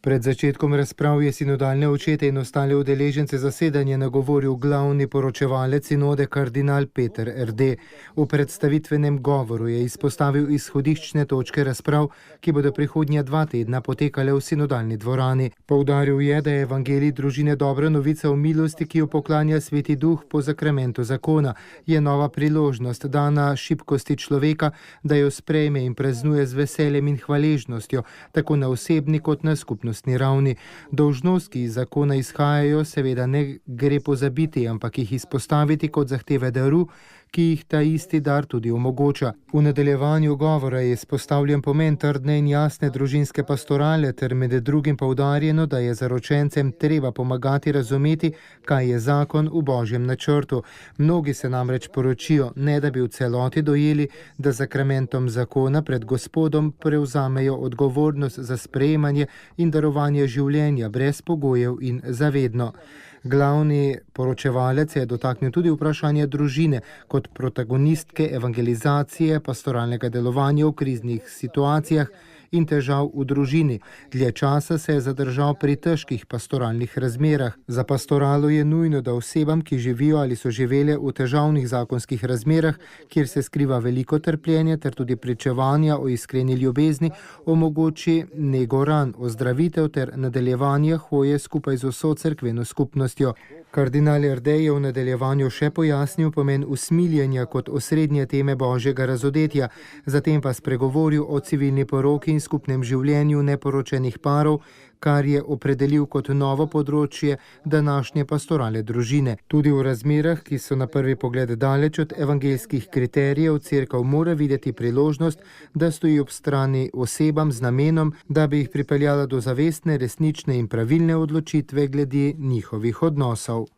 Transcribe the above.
Pred začetkom razprav je sinodalne očete in ostale udeležence zasedanja nagovoril glavni poročevalec sinode kardinal Peter R.D. V predstavitvenem govoru je izpostavil izhodiščne točke razprav, ki bodo prihodnja 2 tedna potekale v sinodalni dvorani. Poudaril je, da je evangelij družine dobra novica o milosti, ki jo poklanja Sveti Duh po zakramentu zakona. Je nova priložnost dana šibkosti človeka, da jo sprejme in praznuje z veseljem in hvaležnostjo, tako na osebni kot na skupnostni ravni. Dolžnost, ki iz zakona izhajajo, seveda ne gre pozabiti, ampak jih izpostaviti kot zahteve daru, ki jih ta isti dar tudi omogoča. V nadaljevanju govora je izpostavljen pomen trdne in jasne družinske pastorale ter med drugim poudarjeno, da je zaročencem treba pomagati razumeti, kaj je zakon v Božjem načrtu. Mnogi se namreč poročijo, ne da bi v celoti dojeli, da zakramentom zakona pred Gospodom prevzamejo odgovornost za sprejemanje in darovanje življenja brez pogojev in zavedno. Glavni poročevalec je dotaknil tudi vprašanja družine kot protagonistke evangelizacije, pastoralnega delovanja v kriznih situacijah in težav v družini. Dlje časa se je zadržal pri težkih pastoralnih razmerah. Za pastoralo je nujno, da osebam, ki živijo ali so živele v težavnih zakonskih razmerah, kjer se skriva veliko trpljenja ter tudi pričevanja o iskreni ljubezni, omogoči nego ran, ozdravitev ter nadaljevanje hoje skupaj z vso cerkveno skupnostjo. Kardinal R.D. je v nadaljevanju še pojasnil pomen usmiljenja kot osrednje teme Božjega razodetja, zatem pa spregovoril o civilni poroki in skupnem življenju neporočenih parov, kar je opredelil kot novo področje današnje pastorale družine. Tudi v razmerah, ki so na prvi pogled daleč od evangeljskih kriterijev, cerkev mora videti priložnost, da stoji ob strani osebam z namenom, da bi jih pripeljala do zavestne, resnične in pravilne odločitve glede njihovih odnosov.